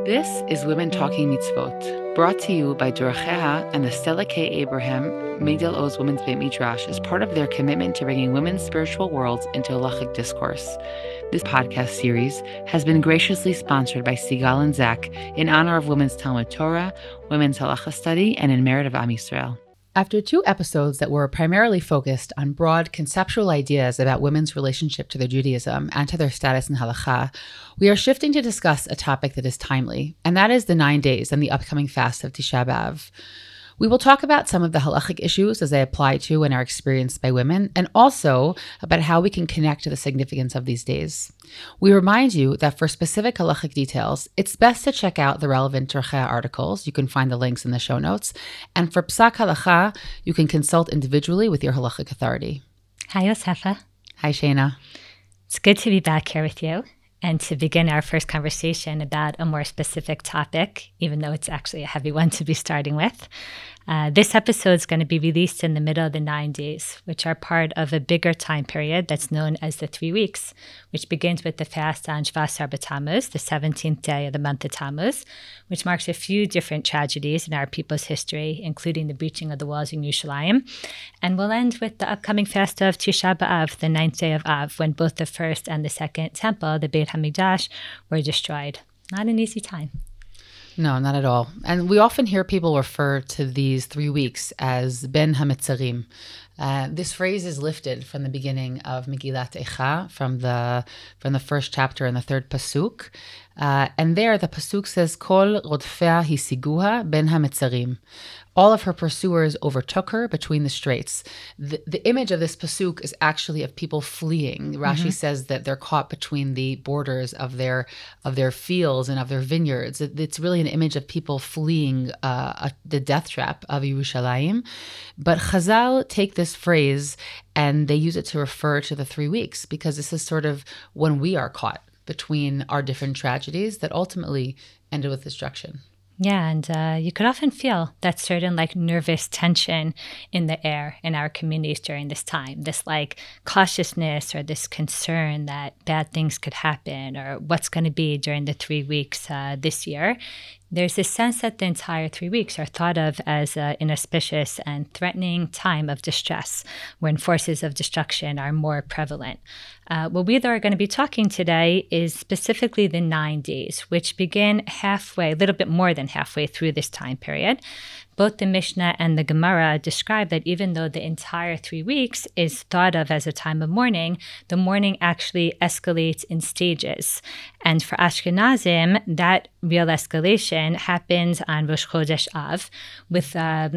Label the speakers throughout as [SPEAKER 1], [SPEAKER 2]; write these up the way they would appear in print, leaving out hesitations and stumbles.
[SPEAKER 1] This is Women Talking Mitzvot, brought to you by Deracheha and the Stella K. Abraham Migdal Oz Women's Beit Midrash as part of their commitment to bringing women's spiritual worlds into halachic discourse. This podcast series has been graciously sponsored by Sigal and Zach in honor of Women's Talmud Torah, Women's Halacha Study, and in merit of Am Yisrael. After 2 episodes that were primarily focused on broad conceptual ideas about women's relationship to their Judaism and to their status in halacha, we are shifting to discuss a topic that is timely, and that is the 9 days and the upcoming fast of Tisha Bav. We will talk about some of the halachic issues as they apply to and are experienced by women, and also about how we can connect to the significance of these days. We remind you that for specific halachic details, it's best to check out the relevant Deracheha articles. You can find the links in the show notes. And for Psak Halacha, you can consult individually with your halachic authority.
[SPEAKER 2] Hi, Yosefa.
[SPEAKER 1] Hi, Shayna.
[SPEAKER 2] It's good to be back here with you and to begin our first conversation about a more specific topic, even though it's actually a heavy one to be starting with. This episode is going to be released in the middle of the 9 days, which are part of a bigger time period that's known as the 3 weeks, which begins with the fast on Shvas Arba Tammuz, the 17th day of the month of Tammuz, which marks a few different tragedies in our people's history, including the breaching of the walls in Yerushalayim. And we'll end with the upcoming fast of Tisha B'Av, the 9th day of Av, when both the first and the second temple, the Beit HaMikdash, were destroyed. Not an easy time.
[SPEAKER 1] No, not at all. And we often hear people refer to these 3 weeks as Ben HaMetzarim. This phrase is lifted from the beginning of Megillat Eicha, from the first chapter and the third pasuk. And there the pasuk says, Kol rodfea hisiguha ben hametzarim. All of her pursuers overtook her between the straits. The image of this pasuk is actually of people fleeing. Rashi says that they're caught between the borders of their fields and of their vineyards. It's really an image of people fleeing the death trap of Yerushalayim. But Chazal take this phrase and they use it to refer to the 3 weeks, because this is sort of when we are caught between our different tragedies that ultimately ended with destruction.
[SPEAKER 2] Yeah, and you could often feel that certain nervous tension in the air in our communities during this time, this cautiousness or this concern that bad things could happen or what's going to be during the 3 weeks this year. There's this sense that the entire 3 weeks are thought of as an inauspicious and threatening time of distress, when forces of destruction are more prevalent. What we are going to be talking today is specifically the 9 days, which begin halfway, a little bit more than halfway through this time period. Both the Mishnah and the Gemara describe that even though the entire 3 weeks is thought of as a time of mourning, the mourning actually escalates in stages. And for Ashkenazim, that real escalation happens on Rosh Chodesh Av with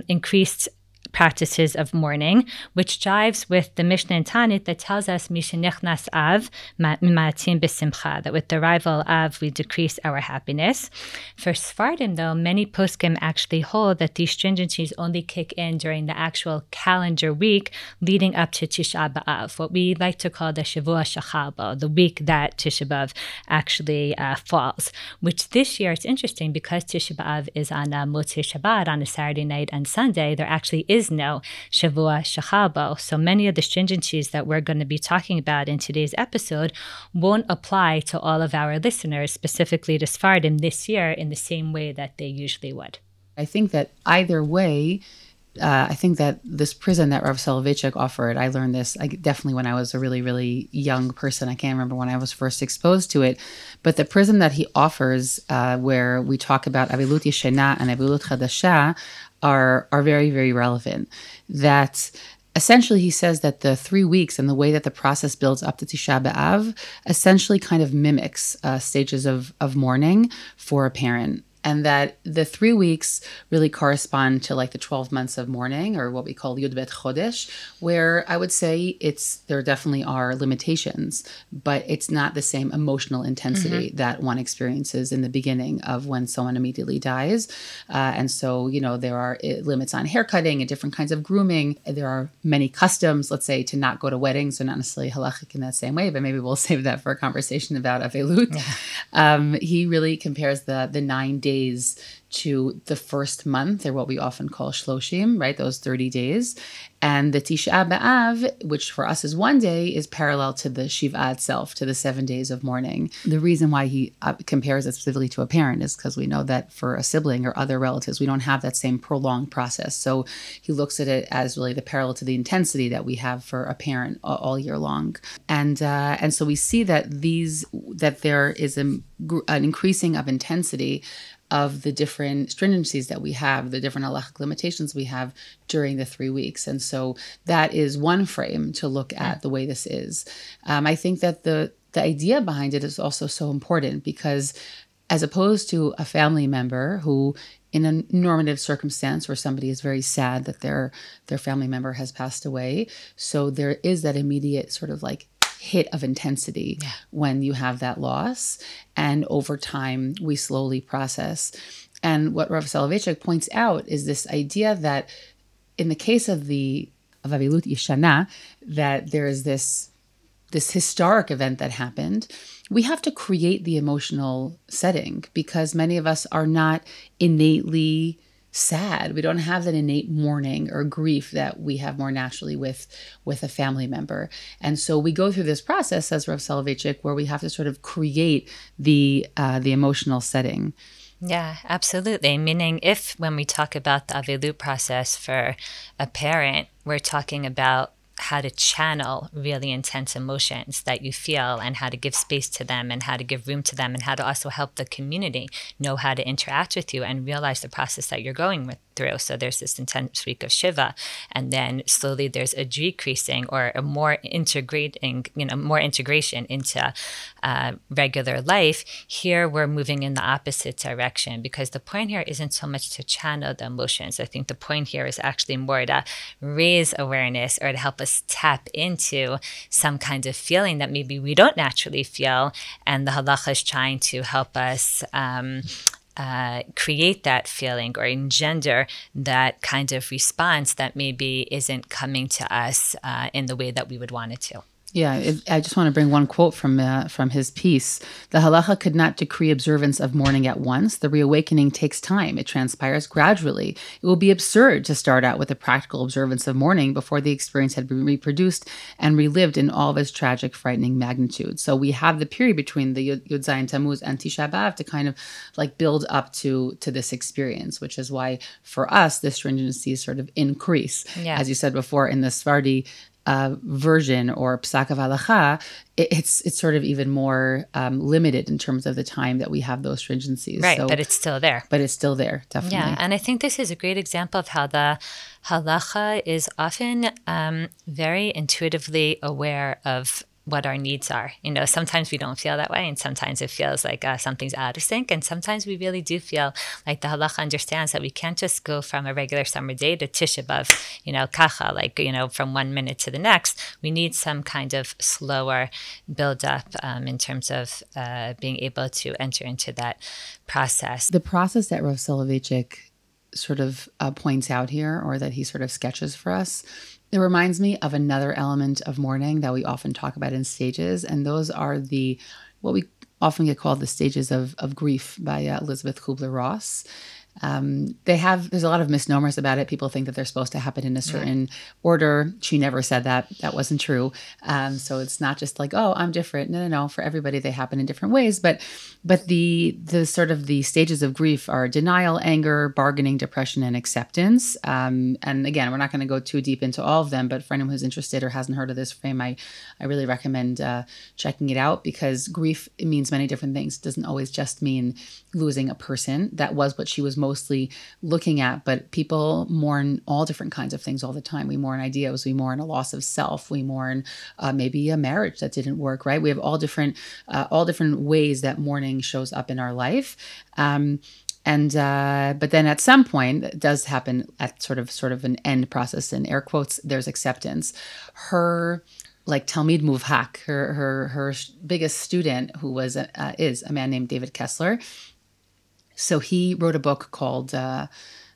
[SPEAKER 2] increased practices of mourning, which jives with the Mishnah and Tanit that tells us Mishenechnas Av Ma'atim B'Simcha, that with the arrival of we decrease our happiness. For Sephardim, though, many poskim actually hold that these stringencies only kick in during the actual calendar week leading up to Tisha B'Av, what we like to call the Shavua Shachal Bo, the week that Tisha Bav actually falls. Which this year it's interesting because Tisha B'Av is on Motzei Shabbat, on a Saturday night and Sunday. There actually is no Shavua Shachal Bo. So many of the stringencies that we're going to be talking about in today's episode won't apply to all of our listeners, specifically to Sephardim this year, in the same way that they usually would.
[SPEAKER 1] I think that either way, I think that this prism that Rav Soloveitchik offered, I learned this definitely when I was a really, really young person. I can't remember when I was first exposed to it. But the prism that he offers, where we talk about Avilut Yeshena and Avilut Chadasha, are very, very relevant. That essentially he says that the 3 weeks and the way that the process builds up to Tisha B'Av essentially kind of mimics stages of mourning for a parent. And that the 3 weeks really correspond to the 12 months of mourning, or what we call Yud Bet Chodesh, where I would say there definitely are limitations, but it's not the same emotional intensity that one experiences in the beginning of when someone immediately dies. And so, there are limits on haircutting and different kinds of grooming. There are many customs, let's say, to not go to weddings, so not necessarily halachic in that same way, but maybe we'll save that for a conversation about Avelut. Yeah. He really compares the 9 days to the first month, or what we often call shloshim, right? Those 30 days. And the Tisha B'Av, which for us is 1 day, is parallel to the Shiva itself, to the 7 days of mourning. The reason why he compares it specifically to a parent is because we know that for a sibling or other relatives, we don't have that same prolonged process. So he looks at it as really the parallel to the intensity that we have for a parent all year long. And so we see that there is an increasing of intensity of the different stringencies that we have, the different halachic limitations we have during the 3 weeks. And so that is one frame to look at the way this is. I think that the idea behind it is also so important, because as opposed to a family member who, in a normative circumstance where somebody is very sad that their family member has passed away, so there is that immediate sort of like hit of intensity when you have that loss, and over time we slowly process. And what Rav Soloveitchik points out is this idea that in the case of Avilut Yishana, that there is this historic event that happened. We have to create the emotional setting, because many of us are not innately sad. We don't have that innate mourning or grief that we have more naturally with a family member. And so we go through this process, says Rav Soloveitchik, where we have to sort of create the emotional setting.
[SPEAKER 2] Yeah, absolutely. Meaning, when we talk about the Avilut process for a parent, we're talking about how to channel really intense emotions that you feel, and how to give space to them, and how to give room to them, and how to also help the community know how to interact with you and realize the process that you're going through. So there's this intense week of Shiva, and then slowly there's a decreasing or a more integrating, more integration into regular life. Here we're moving in the opposite direction, because the point here isn't so much to channel the emotions. I think the point here is actually more to raise awareness, or to help us tap into some kind of feeling that maybe we don't naturally feel, and the halacha is trying to help us create that feeling or engender that kind of response that maybe isn't coming to us in the way that we would want it to.
[SPEAKER 1] Yeah, I just want to bring one quote from his piece. The halacha could not decree observance of mourning at once. The reawakening takes time. It transpires gradually. It will be absurd to start out with a practical observance of mourning before the experience had been reproduced and relived in all of its tragic, frightening magnitude. So we have the period between the Yud Zayin Tammuz and Tisha Bav to kind of like build up to this experience, which is why for us, the stringencies sort of increase. Yeah. As you said before, in the Sephardi version or psak of halacha, it's sort of even more limited in terms of the time that we have those stringencies.
[SPEAKER 2] Right, but it's still there.
[SPEAKER 1] But it's still there, definitely.
[SPEAKER 2] Yeah, and I think this is a great example of how the halacha is often very intuitively aware of what our needs are. Sometimes we don't feel that way, and sometimes it feels like something's out of sync, and sometimes we really do feel like the halacha understands that we can't just go from a regular summer day to Tisha Bav, kacha, like, from 1 minute to the next. We need some kind of slower build-up in terms of being able to enter into that process.
[SPEAKER 1] The process that Rav Soloveitchik sort of points out here, or that he sort of sketches for us, it reminds me of another element of mourning that we often talk about in stages, and those are what we often get called the stages of grief by Elizabeth Kubler-Ross. There's a lot of misnomers about it. People think that they're supposed to happen in a certain order. She never said that. That wasn't true. So it's not just like, oh, I'm different. No. For everybody, they happen in different ways. But the sort of the stages of grief are denial, anger, bargaining, depression, and acceptance. And again, we're not going to go too deep into all of them, but for anyone who's interested or hasn't heard of this frame, I really recommend checking it out, because grief, it means many different things. It doesn't always just mean losing a person. That was what she was mostly looking at, but people mourn all different kinds of things all the time. We mourn ideas, we mourn a loss of self, we mourn maybe a marriage that didn't work, right? We have all different ways that mourning shows up in our life. But then at some point, it does happen at sort of an end process, in air quotes, there's acceptance. Her Talmid Muvhak, her biggest student, who is a man named David Kessler. So he wrote a book called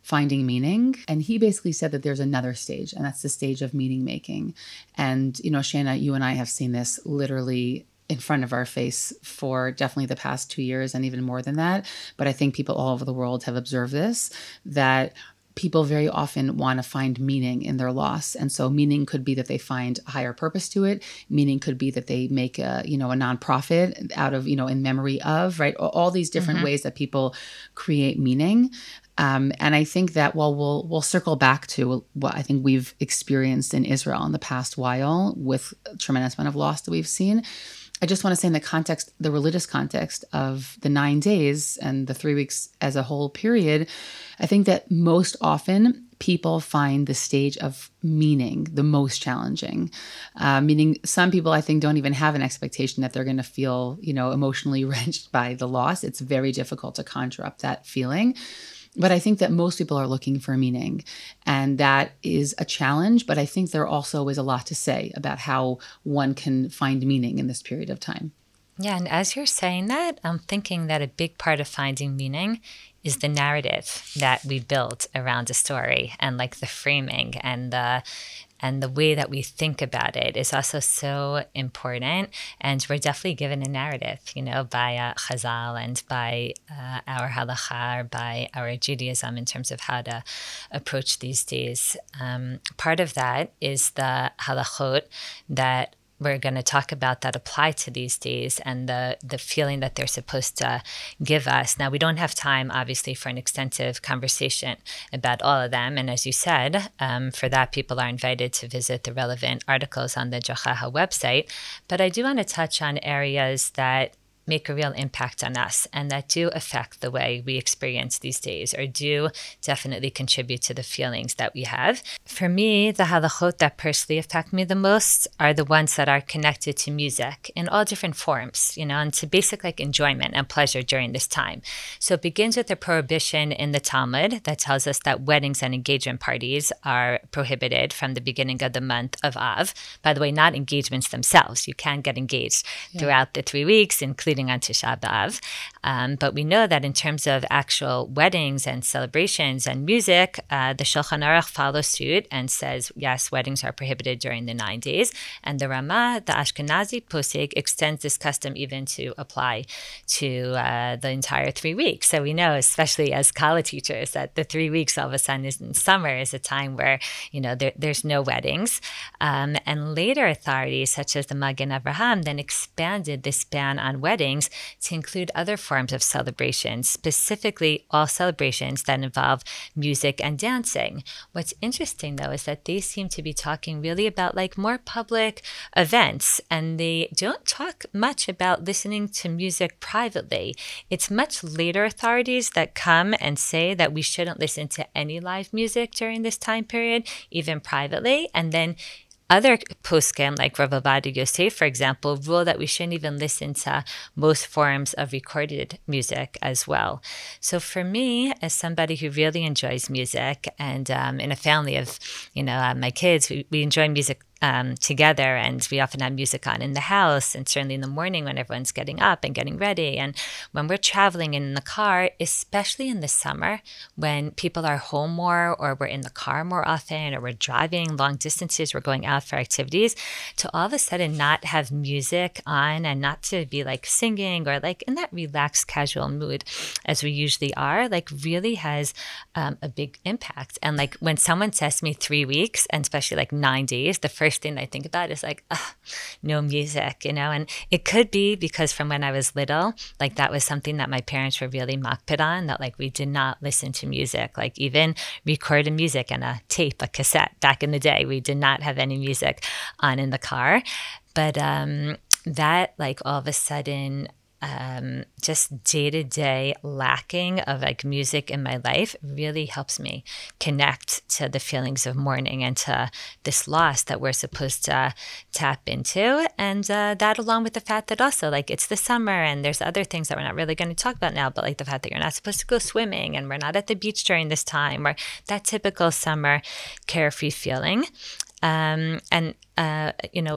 [SPEAKER 1] Finding Meaning, and he basically said that there's another stage, and that's the stage of meaning making. And Shayna, you and I have seen this literally in front of our face for definitely the past 2 years and even more than that. But I think people all over the world have observed this, that people very often want to find meaning in their loss. And so meaning could be that they find a higher purpose to it. Meaning could be that they make a nonprofit out of, in memory of, right? All these different ways that people create meaning. And I think that while we'll circle back to what I think we've experienced in Israel in the past while with a tremendous amount of loss that we've seen, I just want to say in the religious context of the 9 days and the 3 weeks as a whole period, I think that most often people find the stage of meaning the most challenging. Meaning some people, I think, don't even have an expectation that they're going to feel, emotionally wrenched by the loss. It's very difficult to conjure up that feeling. But I think that most people are looking for meaning, and that is a challenge. But I think there also is a lot to say about how one can find meaning in this period of time.
[SPEAKER 2] Yeah, and as you're saying that, I'm thinking that a big part of finding meaning is the narrative that we build around a story, and like the framing and the way that we think about it is also so important. And we're definitely given a narrative, by Chazal and by our halacha, or by our Judaism in terms of how to approach these days. Part of that is the halachot that we're going to talk about that apply to these days, and the feeling that they're supposed to give us. Now, we don't have time, obviously, for an extensive conversation about all of them. And as you said, for that, people are invited to visit the relevant articles on the Deracheha website. But I do want to touch on areas that make a real impact on us and that do affect the way we experience these days, or do definitely contribute to the feelings that we have. For me, the halachot that personally affect me the most are the ones that are connected to music in all different forms, and to basic enjoyment and pleasure during this time. So it begins with a prohibition in the Talmud that tells us that weddings and engagement parties are prohibited from the beginning of the month of Av. By the way, not engagements themselves. You can get engaged throughout the 3 weeks, including on Tisha Bav. But we know that in terms of actual weddings and celebrations and music, the Shulchan Aruch follows suit and says, yes, weddings are prohibited during the 9 days. And the Rama, the Ashkenazi posek, extends this custom even to apply to the entire 3 weeks. So we know, especially as college teachers, that the 3 weeks all of a sudden is in summer is a time where, there's no weddings. And later authorities, such as the Magen Avraham, then expanded this ban on weddings to include other forms of celebrations, specifically all celebrations that involve music and dancing. What's interesting, though, is that they seem to be talking really about more public events, and they don't talk much about listening to music privately. It's much later authorities that come and say that we shouldn't listen to any live music during this time period, even privately, and then other poskim, like Rav Yosef, for example, rule that we shouldn't even listen to most forms of recorded music as well. So for me, as somebody who really enjoys music, and in a family of, my kids, we enjoy music together, and we often have music on in the house, and certainly in the morning when everyone's getting up and getting ready, and when we're traveling in the car, especially in the summer when people are home more, or we're in the car more often, or we're driving long distances, we're going out for activities, to all of a sudden not have music on and not to be singing or in that relaxed casual mood as we usually are, really has a big impact. And when someone says to me 3 weeks, and especially 9 days, the first thing I think about is no music, and it could be because from when I was little, that was something that my parents were really makpid on, that we did not listen to music, even recorded music and a tape, a cassette back in the day. We did not have any music on in the car. But that all of a sudden, just day-to-day lacking of music in my life really helps me connect to the feelings of mourning and to this loss that we're supposed to tap into. And that, along with the fact that also it's the summer and there's other things that we're not really going to talk about now, but the fact that you're not supposed to go swimming and we're not at the beach during this time, or that typical summer carefree feeling.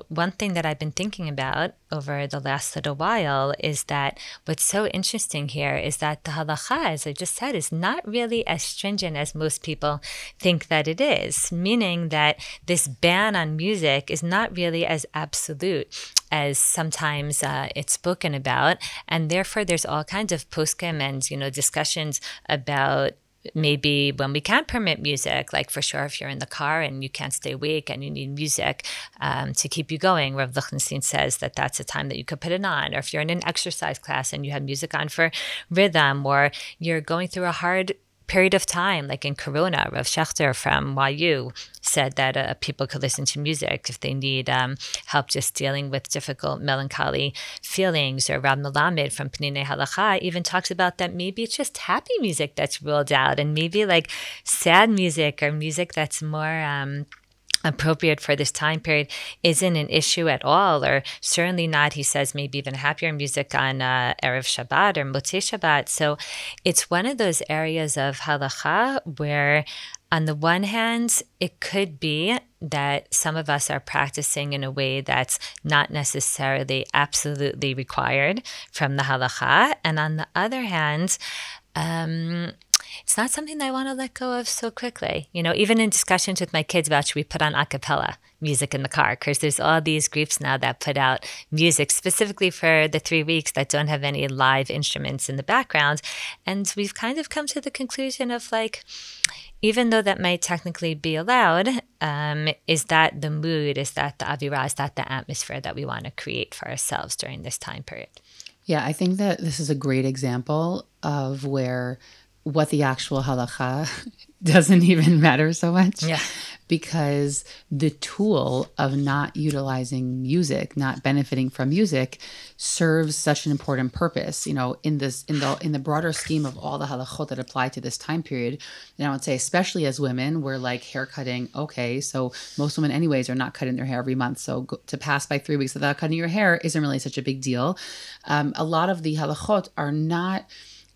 [SPEAKER 2] One thing that I've been thinking about over the last little while is that what's so interesting here is that the halacha, as I just said, is not really as stringent as most people think that it is, meaning that this ban on music is not really as absolute as sometimes it's spoken about, and therefore there's all kinds of poskim and discussions about maybe when we can't permit music, like for sure if you're in the car and you can't stay awake and you need music to keep you going, Rav Lichtenstein says that that's a time that you could put it on. Or if you're in an exercise class and you have music on for rhythm, or you're going through a hard period of time, like in Corona, Rav Schechter from YU said that people could listen to music if they need help just dealing with difficult melancholy feelings. Or Rav Melamed from Pnei Halacha even talks about that maybe it's just happy music that's ruled out, and maybe like sad music or music that's more appropriate for this time period isn't an issue at all, or certainly not, he says, maybe even happier music on Erev Shabbat or Motzei Shabbat. So it's one of those areas of halacha where on the one hand, it could be that some of us are practicing in a way that's not necessarily absolutely required from the halacha. And on the other hand, it's not something that I want to let go of so quickly. Even in discussions with my kids about should we put on a cappella music in the car, because there's all these groups now that put out music specifically for the 3 weeks that don't have any live instruments in the background. And we've kind of come to the conclusion of like, even though that might technically be allowed, is that the mood, is that the avirah, is that the atmosphere that we want to create for ourselves during this time period?
[SPEAKER 1] Yeah, I think that this is a great example of where what the actual halacha doesn't even matter so much.
[SPEAKER 2] Yeah.
[SPEAKER 1] Because the tool of not utilizing music, not benefiting from music, serves such an important purpose. In the broader scheme of all the halachot that apply to this time period, and I would say especially as women, we're like hair cutting. Okay, so most women anyways are not cutting their hair every month. So to pass by 3 weeks without cutting your hair isn't really such a big deal. A lot of the halachot are not.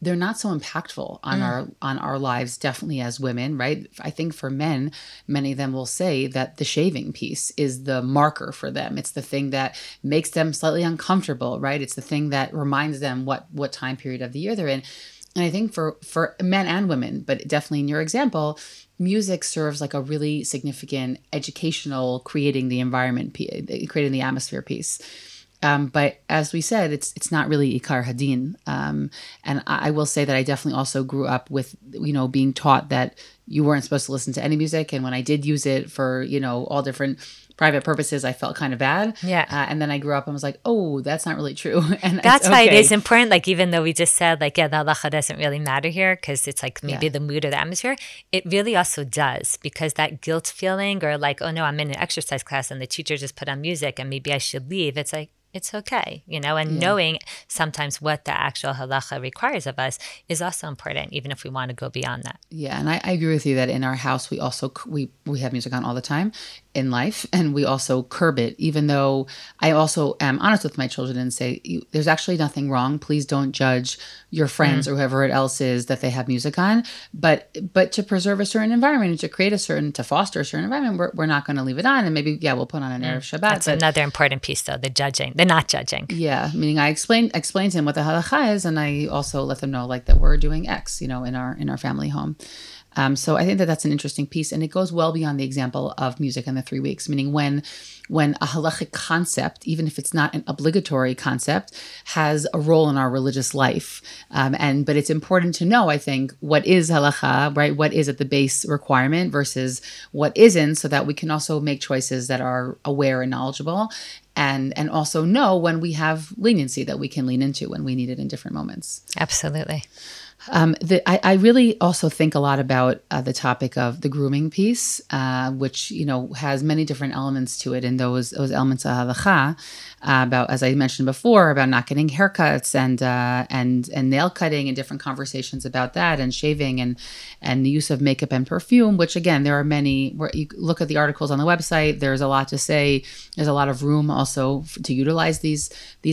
[SPEAKER 1] They're not so impactful on our lives, definitely as women, right? I think for men, many of them will say that the shaving piece is the marker for them. It's the thing that makes them slightly uncomfortable, right? It's the thing that reminds them what time period of the year they're in. And I think for men and women, but definitely in your example, music serves like a really significant educational, creating the environment, creating the atmosphere piece. But as we said, it's not really ikar hadin. And I will say that I definitely also grew up with, being taught that you weren't supposed to listen to any music. And when I did use it for, all different private purposes, I felt kind of bad.
[SPEAKER 2] Yeah.
[SPEAKER 1] And then I grew up and was like, oh, that's not really true. And
[SPEAKER 2] that's why it is important. Like, even though we just said like, yeah, the halacha doesn't really matter here because it's like maybe the mood or the atmosphere, it really also does, because that guilt feeling, or like, oh no, I'm in an exercise class and the teacher just put on music and maybe I should leave. It's like, it's okay, and knowing sometimes what the actual halacha requires of us is also important, even if we want to go beyond that.
[SPEAKER 1] Yeah, and I agree with you that in our house we also we have music on all the time in life, and we also curb it, even though I also am honest with my children and say, there's actually nothing wrong. Please don't judge your friends or whoever else is that they have music on, but to preserve a certain environment and to foster a certain environment, we're not going to leave it on. And maybe, we'll put on an Erev Shabbat.
[SPEAKER 2] That's another important piece though, the not judging.
[SPEAKER 1] Yeah, meaning I explained to him what the halacha is, and I also let them know like that we're doing X, in our family home. So I think that that's an interesting piece, and it goes well beyond the example of music in the 3 weeks, meaning when a halachic concept, even if it's not an obligatory concept, has a role in our religious life. But it's important to know, I think, what is halacha, right? What is at the base requirement versus what isn't, so that we can also make choices that are aware and knowledgeable, and also know when we have leniency that we can lean into when we need it in different moments.
[SPEAKER 2] Absolutely.
[SPEAKER 1] I really also think a lot about the topic of the grooming piece, which has many different elements to it, and those elements of halacha, about, as I mentioned before, about not getting haircuts and nail cutting, and different conversations about that, and shaving, and the use of makeup and perfume. Which again, there are many. Where you look at the articles on the website, there's a lot to say. There's a lot of room also to utilize these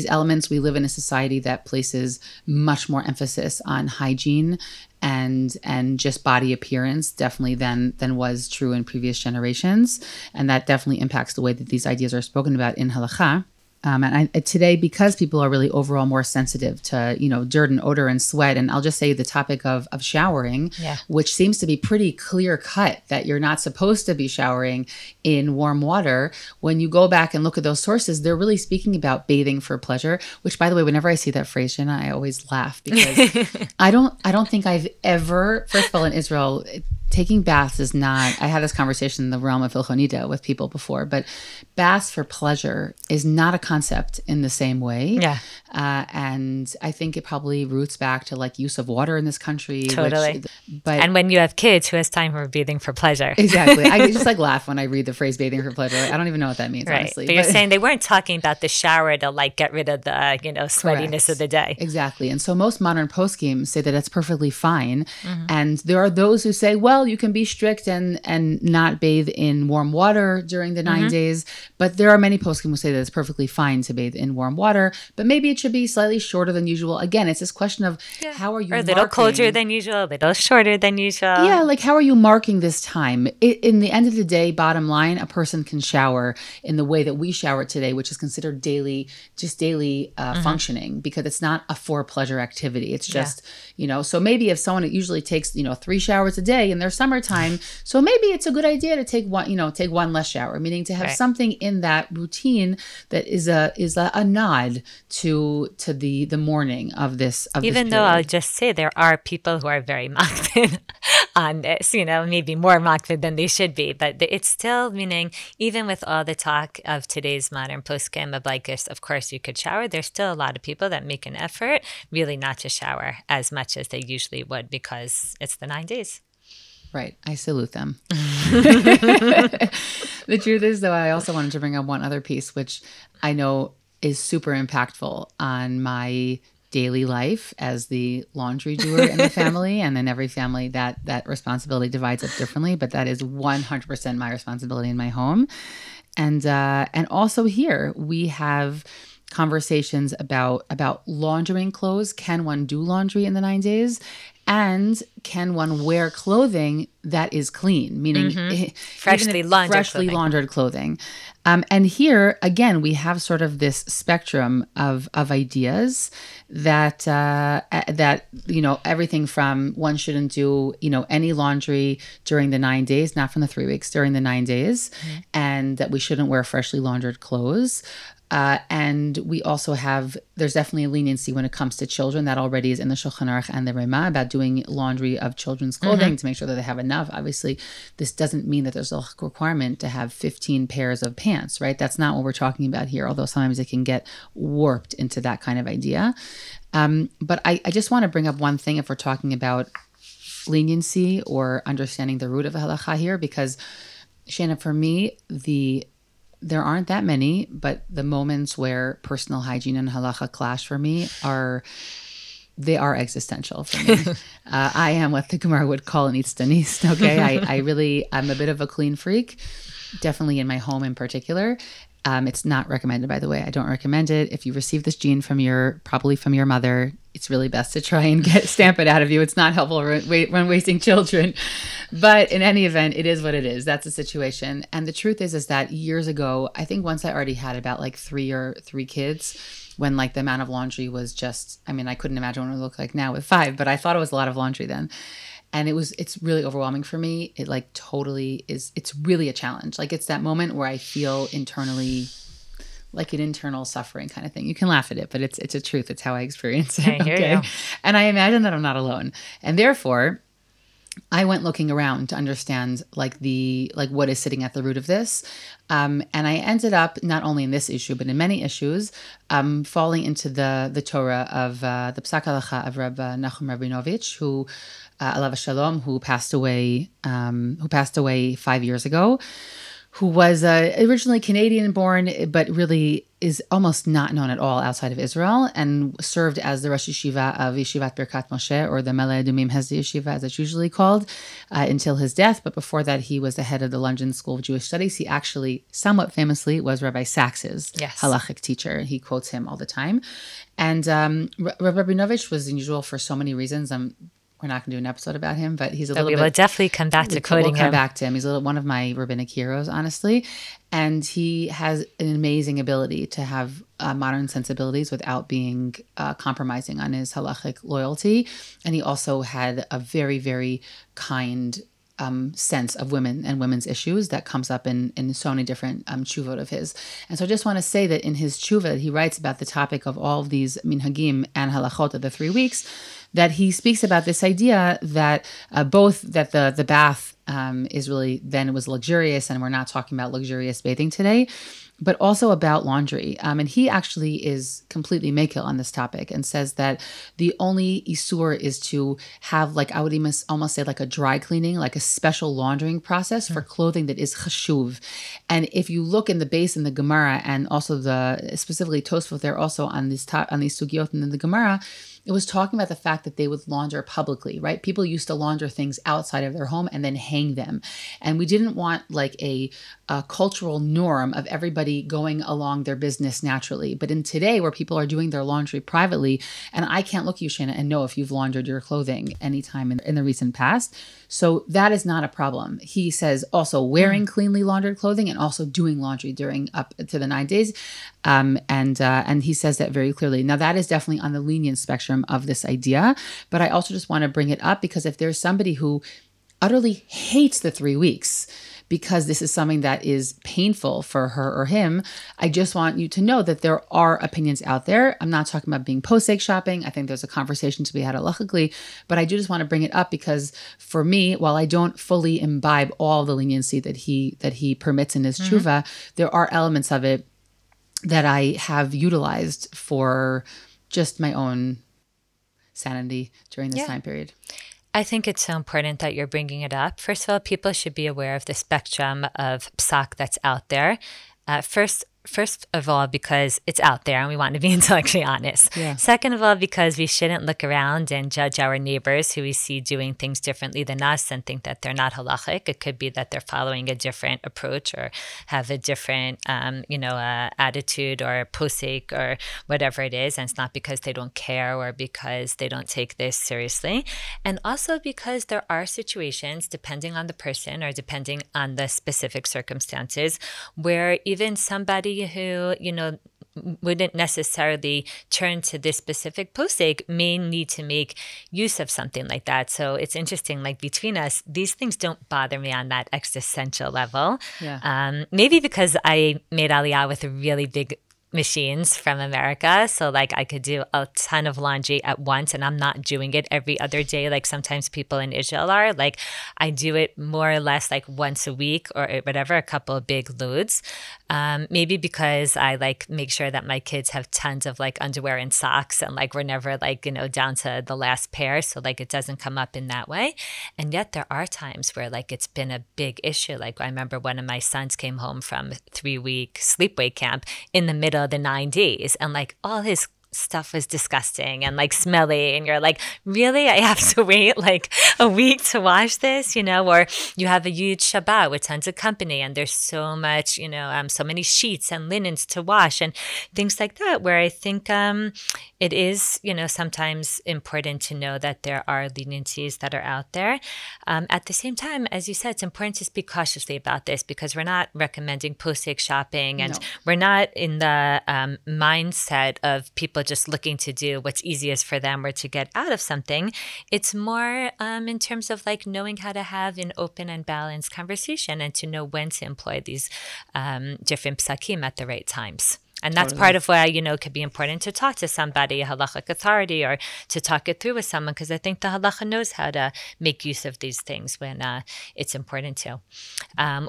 [SPEAKER 1] elements. We live in a society that places much more emphasis on hygiene hygiene and just body appearance definitely than was true in previous generations. And that definitely impacts the way that these ideas are spoken about in halacha. Today, because people are really overall more sensitive to, dirt and odor and sweat, and I'll just say the topic of showering, which seems to be pretty clear cut that you're not supposed to be showering in warm water. When you go back and look at those sources, they're really speaking about bathing for pleasure, which, by the way, whenever I see that phrase, Shayna, I always laugh because I don't think I've ever, first of all, in Israel, taking baths is not, I had this conversation in the realm of Ilchonida with people before, but baths for pleasure is not a concept in the same way.
[SPEAKER 2] Yeah.
[SPEAKER 1] And I think it probably roots back to like use of water in this country.
[SPEAKER 2] Totally. And when you have kids, who has time for bathing for pleasure?
[SPEAKER 1] Exactly. I just like laugh when I read the phrase bathing for pleasure. I don't even know what that means, honestly.
[SPEAKER 2] But you're saying they weren't talking about the shower to like get rid of the, sweatiness
[SPEAKER 1] Correct.
[SPEAKER 2] of the day.
[SPEAKER 1] Exactly. And so most modern poskim say that it's perfectly fine. And there are those who say, well, you can be strict and not bathe in warm water during the 9 days. But there are many poskim who say that it's perfectly fine to bathe in warm water, but maybe it should be slightly shorter than usual. Again, it's this question of how are you
[SPEAKER 2] Or a little colder than usual, a little shorter than usual. Yeah,
[SPEAKER 1] like how are you marking this time? In the end of the day, bottom line, a person can shower in the way that we shower today, which is considered daily functioning, because it's not a for pleasure activity. It's just, so maybe if someone usually takes, 3 showers a day in their summertime, so maybe it's a good idea to take one less shower, meaning to have something in that routine that is a nod to the mourning of this.
[SPEAKER 2] Even though I'll just say there are people who are very makpid on this, maybe more makpid than they should be, but it's still meaning even with all the talk of today's modern poskim of like, of course you could shower, there's still a lot of people that make an effort really not to shower as much as they usually would because it's the 9 days.
[SPEAKER 1] Right. I salute them. The truth is, though, I also wanted to bring up one other piece, which I know is super impactful on my daily life as the laundry doer in the family. And in every family, that responsibility divides up differently, but that is 100% my responsibility in my home. And also here, we have conversations about laundering clothes. Can one do laundry in the 9 days? And can one wear clothing that is clean, meaning
[SPEAKER 2] freshly
[SPEAKER 1] laundered clothing? And here, again, we have sort of this spectrum of ideas that everything from one shouldn't do, any laundry during the 9 days, not from the 3 weeks, during the 9 days, and that we shouldn't wear freshly laundered clothes. And we also there's definitely a leniency when it comes to children that already is in the Shulchan Aruch and the Rema about doing laundry of children's clothing to make sure that they have enough. Obviously, this doesn't mean that there's a requirement to have 15 pairs of pants, right? That's not what we're talking about here, although sometimes it can get warped into that kind of idea. But I just want to bring up one thing if we're talking about leniency or understanding the root of halacha here, because, Shayna, for me, there aren't that many, but the moments where personal hygiene and halacha clash for me are existential for me. I am what the Gemara would call an itztanist, okay? I'm a bit of a clean freak, definitely in my home in particular. It's not recommended, by the way. I don't recommend it. If you receive this gene probably from your mother, it's really best to try and stamp it out of you. It's not helpful when wasting children. But in any event, it is what it is. That's the situation. And the truth is that years ago, I think once I already had about like three kids, when like the amount of laundry was just, I couldn't imagine what it would look like now with 5, but I thought it was a lot of laundry then. And it's really overwhelming for me. It like totally is, it's really a challenge. Like it's that moment where I feel internally like an internal suffering kind of thing. You can laugh at it, but it's a truth. It's how I experience it.
[SPEAKER 2] I hear you.
[SPEAKER 1] And I imagine that I'm not alone. And therefore, I went looking around to understand like what is sitting at the root of this. And I ended up not only in this issue, but in many issues, falling into the Torah of the Psak Halacha of Reb Nachum Rabinovich, who Alav Shalom, who passed away 5 years ago, who was originally Canadian born, but really is almost not known at all outside of Israel, and served as the Rosh Yeshiva of Yeshivat Birkat Moshe, or the Mele Adumim Hesed Yeshiva, as it's usually called, until his death. But before that, he was the head of the London School of Jewish Studies. He actually, somewhat famously, was Rabbi Sax's halachic teacher. He quotes him all the time. And Rabbi Rabinovich was unusual for so many reasons. We're not going to do an episode about him, but he's a little bit...
[SPEAKER 2] We will definitely come back to quoting him.
[SPEAKER 1] We'll come back to him. He's one of my rabbinic heroes, honestly. And he has an amazing ability to have modern sensibilities without being compromising on his halachic loyalty. And he also had a very, very kind sense of women and women's issues that comes up in so many different tshuvot of his. And so I just want to say that in his tshuva, he writes about the topic of all of these minhagim and halachot of the 3 weeks, that he speaks about this idea that both that the bath is really, then it was luxurious, and we're not talking about luxurious bathing today, but also about laundry. And he actually is completely mekil on this topic and says that the only isur is to have, like, I would almost say like a dry cleaning, like a special laundering process for clothing that is chashuv. And if you look in the base in the Gemara, and also specifically Tosfot, they're also on these sugyot in the Gemara, it was talking about the fact that they would launder publicly, right? People used to launder things outside of their home and then hang them. And we didn't want like a cultural norm of everybody going along their business naturally. But in today, where people are doing their laundry privately, and I can't look at you, Shayna, and know if you've laundered your clothing anytime in the recent past. So that is not a problem. He says also wearing cleanly laundered clothing and also doing laundry during up to the 9 days. And he says that very clearly. Now, that is definitely on the lenient spectrum of this idea. But I also just want to bring it up because if there's somebody who utterly hates the 3 weeks because this is something that is painful for her or him, I just want you to know that there are opinions out there. I'm not talking about being posek shopping. I think there's a conversation to be had halachically, but I do just want to bring it up because for me, while I don't fully imbibe all the leniency that he permits in his tshuva, there are elements of it that I have utilized for just my own sanity during this time period.
[SPEAKER 2] I think it's so important that you're bringing it up. First of all, people should be aware of the spectrum of psak that's out there. First of all, because it's out there and we want to be intellectually honest. Yeah. Second of all, because we shouldn't look around and judge our neighbors who we see doing things differently than us and think that they're not halachic. It could be that they're following a different approach or have a different, attitude or posek or whatever it is. And it's not because they don't care or because they don't take this seriously. And also because there are situations, depending on the person or depending on the specific circumstances, where even somebody who, wouldn't necessarily turn to this specific posek may need to make use of something like that. So it's interesting, like between us, these things don't bother me on that existential level. Yeah. Maybe because I made Aliyah with a really big machines from America. So like I could do a ton of laundry at once and I'm not doing it every other day. Like sometimes people in Israel are like, I do it more or less like once a week or whatever, a couple of big loads. Maybe because I like make sure that my kids have tons of like underwear and socks and like we're never like, down to the last pair. So like it doesn't come up in that way. And yet there are times where like it's been a big issue. Like I remember one of my sons came home from a 3-week sleepaway camp in the middle of the 9 days and like all his stuff was disgusting and like smelly and you're like, really? I have to wait like a week to wash this, or you have a huge Shabbat with tons of company and there's so much, so many sheets and linens to wash and things like that, where I think it is, sometimes important to know that there are leniencies that are out there. At the same time, as you said, it's important to speak cautiously about this because we're not recommending posek shopping and we're not in the mindset of people just looking to do what's easiest for them or to get out of something. It's more in terms of like knowing how to have an open and balanced conversation and to know when to employ these different psakim at the right times. And that's part of why, it could be important to talk to somebody, a halachic authority, or to talk it through with someone, because I think the halacha knows how to make use of these things when it's important to.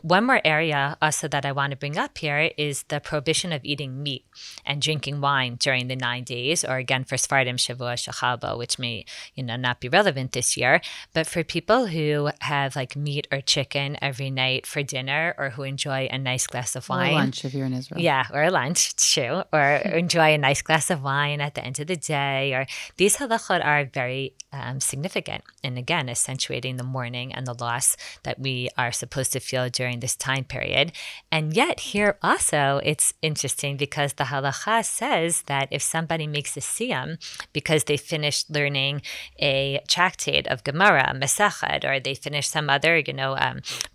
[SPEAKER 2] One more area also that I want to bring up here is the prohibition of eating meat and drinking wine during the 9 days, or again, for Sfardim, Shavua, Shechalba, which may, not be relevant this year. But for people who have like meat or chicken every night for dinner, or who enjoy a nice glass of wine.
[SPEAKER 1] Or lunch if you're in Israel.
[SPEAKER 2] Yeah, or a lunch. shoe, or enjoy a nice glass of wine at the end of the day. Or these halachot are very significant, and again, accentuating the mourning and the loss that we are supposed to feel during this time period. And yet here also, it's interesting because the halacha says that if somebody makes a siyam because they finished learning a tractate of Gemara, Masechet, or they finished some other,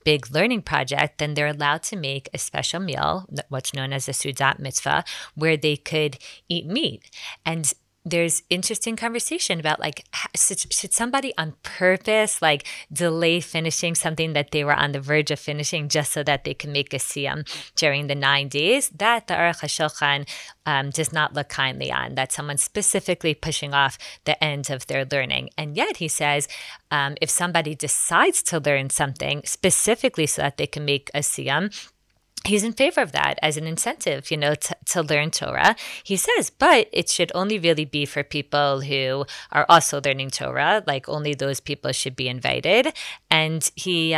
[SPEAKER 2] big learning project, then they're allowed to make a special meal, what's known as a Sudat mitzvah, where they could eat meat. And there's interesting conversation about should somebody on purpose delay finishing something that they were on the verge of finishing just so that they can make a siyam during the 9 days? That the Aruch HaShulchan does not look kindly on, that someone's specifically pushing off the end of their learning. And yet he says, if somebody decides to learn something specifically so that they can make a siyam, he's in favor of that as an incentive, to learn Torah. He says, but it should only really be for people who are also learning Torah, only those people should be invited. And he,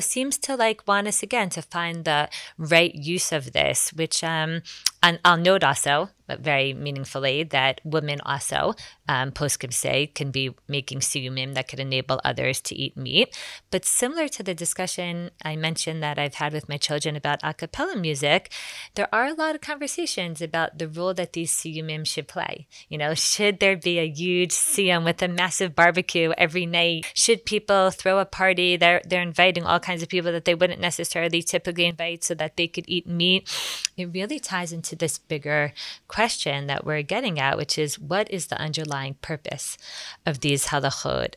[SPEAKER 2] seems to want us again to find the right use of this, which, and I'll note also, but very meaningfully, that women also, poskim say, can be making siyumim that could enable others to eat meat. But similar to the discussion I mentioned that I've had with my children about a cappella music, there are a lot of conversations about the role that these siyumim should play. Should there be a huge siyum with a massive barbecue every night? Should people throw a party? They're inviting all kinds of people that they wouldn't necessarily typically invite so that they could eat meat. It really ties into this bigger question that we're getting at, which is, what is the underlying purpose of these halachot?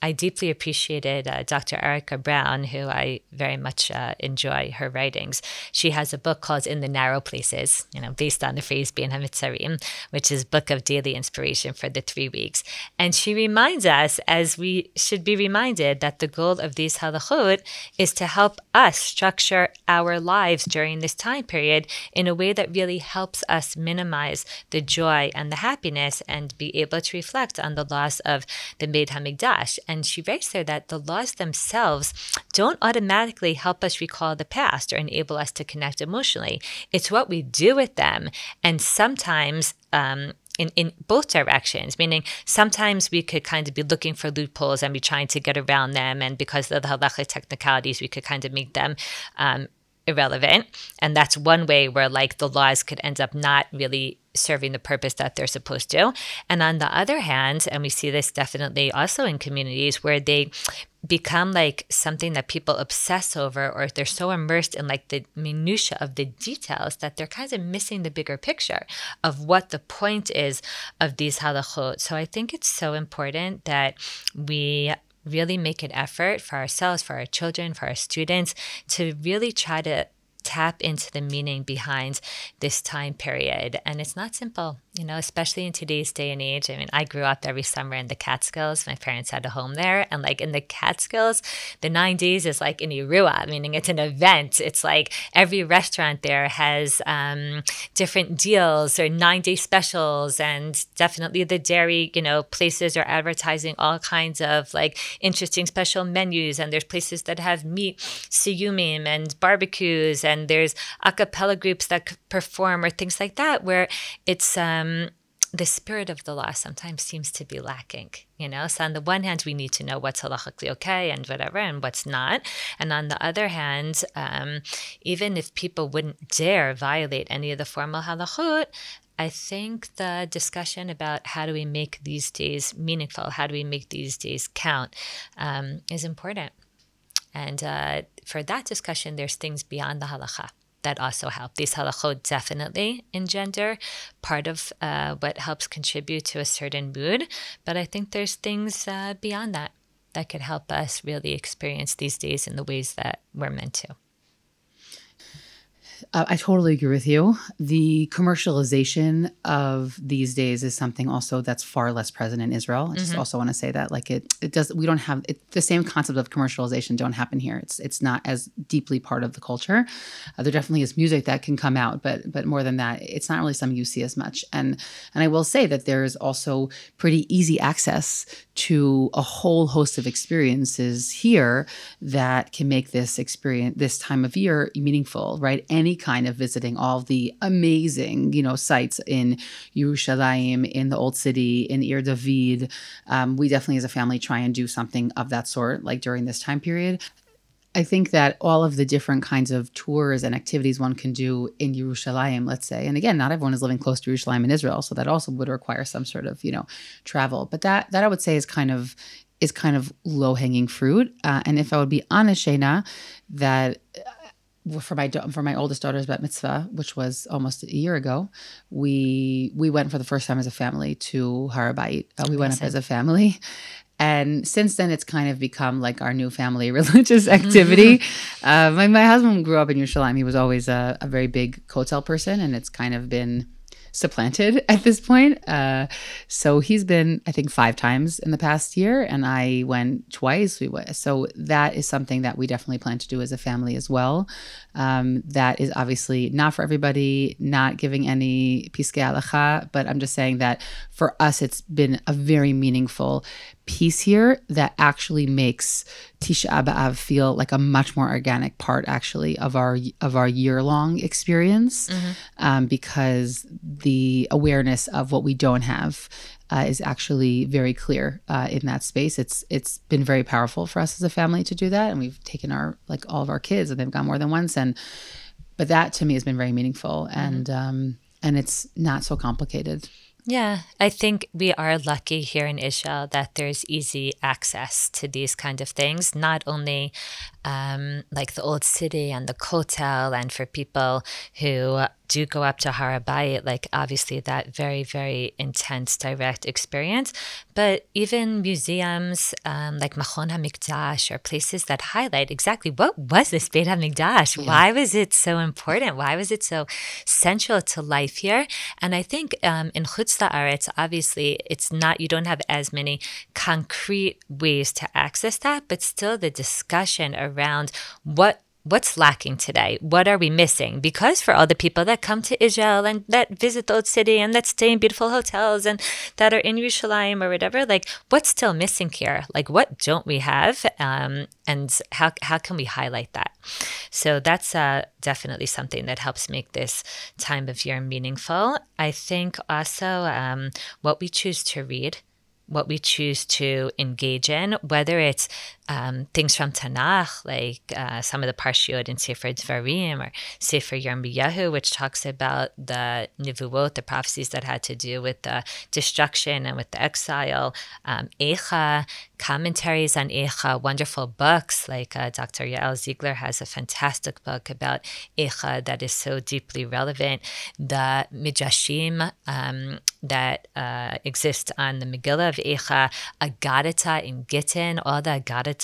[SPEAKER 2] I deeply appreciated Dr. Erica Brown, who I very much enjoy her writings. She has a book called In the Narrow Places, based on the phrase Bein HaMitzarim, which is book of daily inspiration for the 3 weeks. And she reminds us, as we should be reminded, that the goal of these halachot is to help us structure our lives during this time period in a way that really helps us minimize the joy and the happiness and be able to reflect on the loss of the Beit HaMikdash. And she writes there that the laws themselves don't automatically help us recall the past or enable us to connect emotionally. It's what we do with them. And sometimes in both directions, meaning sometimes we could kind of be looking for loopholes and be trying to get around them. And because of the halachic technicalities, we could kind of make them irrelevant. And that's one way where the laws could end up not really serving the purpose that they're supposed to. And on the other hand, and we see this definitely also in communities where they become something that people obsess over, or if they're so immersed in the minutia of the details that they're kind of missing the bigger picture of what the point is of these halachot. So I think it's so important that we really make an effort for ourselves, for our children, for our students, to really try to tap into the meaning behind this time period. And it's not simple, especially in today's day and age. I mean, I grew up every summer in the Catskills. My parents had a home there. And in the Catskills, the 9 days is an irua, meaning it's an event. It's every restaurant there has different deals or 9-day specials. And definitely the dairy, places are advertising all kinds of interesting special menus. And there's places that have meat, siyumim, and barbecues. And there's a cappella groups that perform or things like that, where it's the spirit of the law sometimes seems to be lacking, So on the one hand, we need to know what's halachically okay and whatever, and what's not. And on the other hand, even if people wouldn't dare violate any of the formal halachot, I think the discussion about how do we make these days meaningful, how do we make these days count, is important. And for that discussion, there's things beyond the halacha that also help. These halachot definitely engender part of what helps contribute to a certain mood. But I think there's things beyond that that could help us really experience these days in the ways that we're meant to.
[SPEAKER 1] I totally agree with you. The commercialization of these days is something also that's far less present in Israel. I just also want to say that it does, we don't have the same concept of commercialization don't happen here. It's not as deeply part of the culture. There definitely is music that can come out, but more than that, it's not really something you see as much. And I will say that there is also pretty easy access to a whole host of experiences here that can make this experience, this time of year, meaningful, right? Any any kind of visiting all the amazing, sites in Yerushalayim, in the Old City, in Ir David. We definitely as a family try and do something of that sort, like during this time period. I think that all of the different kinds of tours and activities one can do in Yerushalayim, let's say, and again, not everyone is living close to Yerushalayim in Israel, so that also would require some sort of, travel. But that I would say is kind of low hanging fruit. And if I would be honest, Shayna, that for my oldest daughter's bat mitzvah, which was almost a year ago, we went for the first time as a family to Har HaBayit. We went up as a family. And since then, it's kind of become like our new family religious activity. My husband grew up in Yerushalayim. He was always a very big kotel person, and it's kind of been supplanted at this point. So he's been, I think, 5 times in the past year, and I went twice. So that is something that we definitely plan to do as a family as well. That is obviously not for everybody, not giving any piskei halacha, but I'm just saying that for us, it's been a very meaningful piece here that actually makes Tisha B'Av feel like a much more organic part, actually, of our year-long experience, because the awareness of what we don't have is actually very clear in that space. It's been very powerful for us as a family to do that, and we've taken all of our kids, and they've gone more than once, but that to me has been very meaningful, and it's not so complicated.
[SPEAKER 2] Yeah, I think we are lucky here in Israel that there's easy access to these kind of things, not only like the Old City and the Kotel, and for people who do go up to Har HaBayit, like obviously that very, very intense direct experience, but even museums like Machon HaMikdash, or places that highlight exactly what was this Beit HaMikdash? Yeah. Why was it so important? Why was it so central to life here? And I think in Chutz La'aretz, obviously it's not, you don't have as many concrete ways to access that, but still the discussion around what's lacking today? What are we missing? Because for all the people that come to Israel and that visit the Old City and that stay in beautiful hotels and that are in Yerushalayim or whatever, like what's still missing here? Like what don't we have? And how can we highlight that? So that's definitely something that helps make this time of year meaningful. I think also what we choose to read, what we choose to engage in, whether it's things from Tanakh, like some of the Parshiot in Sefer Dvarim or Sefer Yirmiyahu, which talks about the Nevuot, the prophecies that had to do with the destruction and with the exile, Eicha, commentaries on Eicha, wonderful books, like Dr. Yael Ziegler has a fantastic book about Eicha that is so deeply relevant. The Midrashim that exist on the Megillah of Eicha, Agadata in Gittin, all the Agadata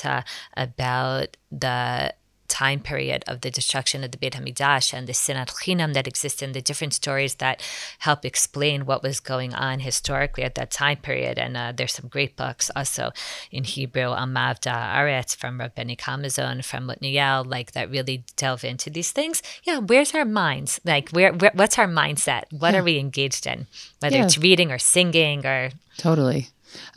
[SPEAKER 2] about the time period of the destruction of the Beit HaMikdash and the Sinat Chinam that exists, and the different stories that help explain what was going on historically at that time period. And there's some great books also in Hebrew, Amav Da'aretz from Rav Benny Kamazon, from Lutniel, like that really delve into these things. Yeah, where's our minds? Like what's our mindset? What are we engaged in? Whether it's reading or singing or... Totally.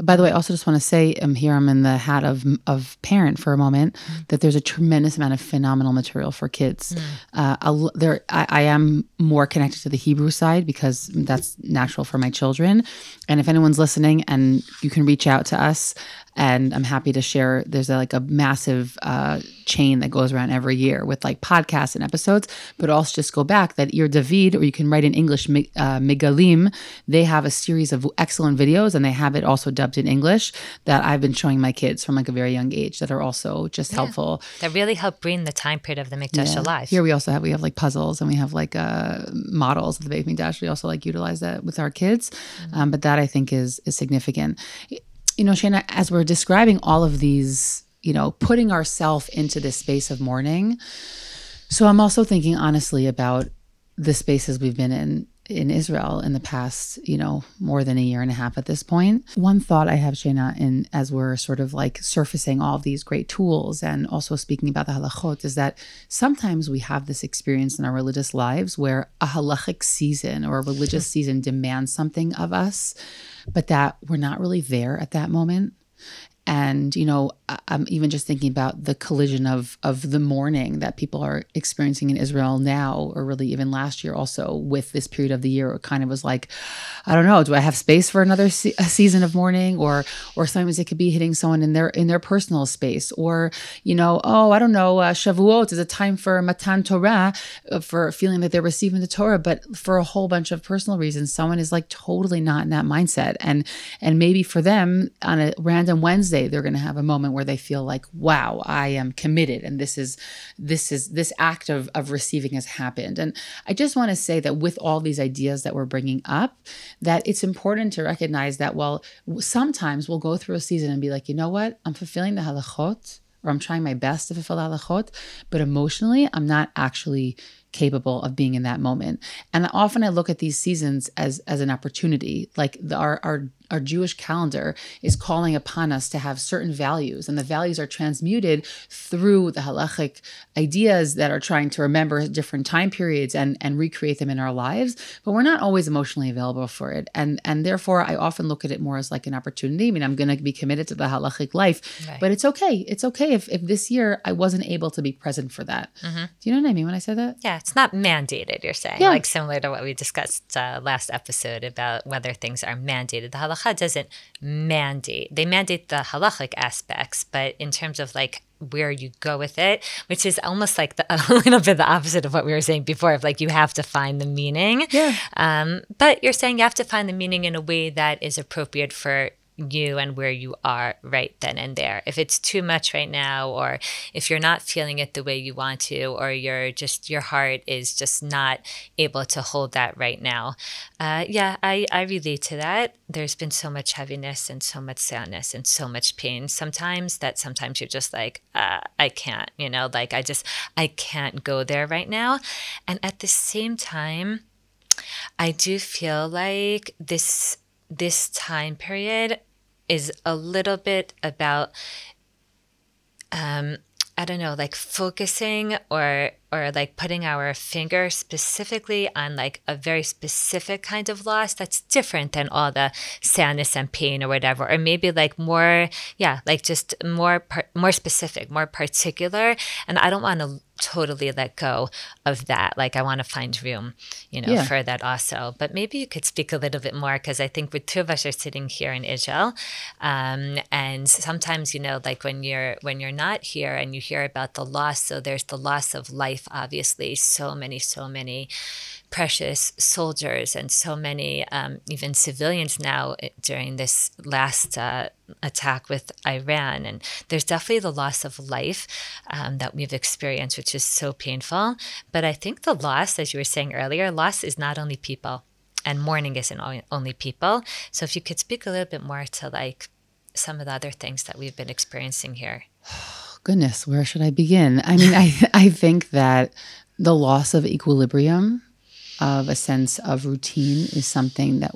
[SPEAKER 1] By the way, I also just want to say, here I'm in the hat of parent for a moment, that there's a tremendous amount of phenomenal material for kids. I am more connected to the Hebrew side because that's natural for my children. And if anyone's listening, and you can reach out to us, and I'm happy to share, there's a massive chain that goes around every year with like podcasts and episodes, but also just go back that Ir David, or you can write in English, Megalim, they have a series of excellent videos, and they have it also dubbed in English that I've been showing my kids from like a very young age that are also just helpful.
[SPEAKER 2] That really help bring the time period of the Mikdash alive.
[SPEAKER 1] Here we have like puzzles, and we have like models of the Beit Mikdash. We also like utilize that with our kids. But that I think is significant. Shayna, as we're describing all of these, putting ourselves into this space of mourning. So I'm also thinking honestly about the spaces we've been in Israel in the past, more than a year and a half at this point. One thought I have, Shayna, as we're sort of like surfacing all of these great tools and also speaking about the halachot, is that sometimes we have this experience in our religious lives where a halachic season or a religious season demands something of us, but that we're not really there at that moment. And, I'm even just thinking about the collision of the mourning that people are experiencing in Israel now, or really even last year also, with this period of the year. It kind of was like, I don't know, do I have space for another a season of mourning? Or sometimes it could be hitting someone in their personal space, or, oh, I don't know, Shavuot is a time for Matan Torah, for feeling that they're receiving the Torah, but for a whole bunch of personal reasons, someone is like totally not in that mindset. And maybe for them on a random Wednesday, they're going to have a moment where they feel like, wow, I am committed. And this act of receiving has happened. And I just want to say that with all these ideas that we're bringing up, that it's important to recognize that, well, sometimes we'll go through a season and be like, you know what, I'm fulfilling the halachot, or I'm trying my best to fulfill the halachot, but emotionally, I'm not actually capable of being in that moment. And often I look at these seasons as an opportunity. Like our Jewish calendar is calling upon us to have certain values, and the values are transmuted through the halachic ideas that are trying to remember different time periods and recreate them in our lives. But we're not always emotionally available for it. And therefore, I often look at it more as like an opportunity. I mean, I'm going to be committed to the halachic life, right, but it's okay. It's okay if this year I wasn't able to be present for that. Mm-hmm. Do you know what I mean when I say that?
[SPEAKER 2] Yeah, it's not mandated, you're saying, like similar to what we discussed last episode about whether things are mandated. The halacha doesn't mandate. They mandate the halachic aspects, but in terms of like where you go with it, which is almost like a little bit the opposite of what we were saying before, of like you have to find the meaning. Yeah. But you're saying you have to find the meaning in a way that is appropriate for you and where you are right then and there. If it's too much right now, or if you're not feeling it the way you want to, or your heart is just not able to hold that right now. I relate to that. There's been so much heaviness and so much sadness and so much pain sometimes you're just like, I can't, like I can't go there right now. And at the same time, I do feel like this time period is a little bit about, I don't know, like focusing or like putting our finger specifically on like a very specific kind of loss that's different than all the sadness and pain or whatever, or maybe like more, like just more specific, more particular. And I don't want to totally let go of that. Like I want to find room, for that also. But maybe you could speak a little bit more, because I think the two of us are sitting here in Israel, and sometimes like when you're not here and you hear about the loss. So there's the loss of life, obviously. So many precious soldiers and so many even civilians now during this last attack with Iran. And there's definitely the loss of life that we've experienced, which is so painful. But I think the loss, as you were saying earlier, loss is not only people, and mourning isn't only people. So if you could speak a little bit more to like some of the other things that we've been experiencing here.
[SPEAKER 1] Goodness, where should I begin? I mean, I think that the loss of equilibrium, of a sense of routine, is something that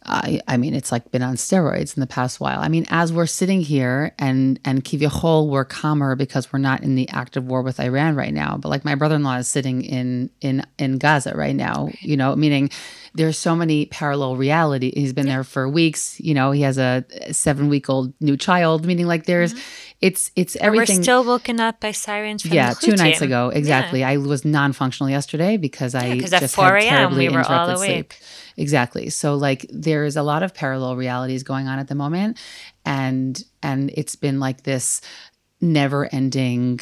[SPEAKER 1] I mean, it's like been on steroids in the past while. I mean, as we're sitting here and kiviyachol, we're calmer because we're not in the active war with Iran right now. But like my brother-in-law is sitting in Gaza right now, meaning there's so many parallel reality. He's been there for weeks. He has a 7-week-old new child, meaning like there's, it's everything.
[SPEAKER 2] We're still woken up by sirens from the Houthis.
[SPEAKER 1] 2 nights ago. Exactly. Yeah. I was non-functional yesterday because I just
[SPEAKER 2] at 4
[SPEAKER 1] had terribly
[SPEAKER 2] we were all
[SPEAKER 1] interrupted
[SPEAKER 2] awake.
[SPEAKER 1] sleep. Exactly. So like there's a lot of parallel realities going on at the moment. And it's been like this never ending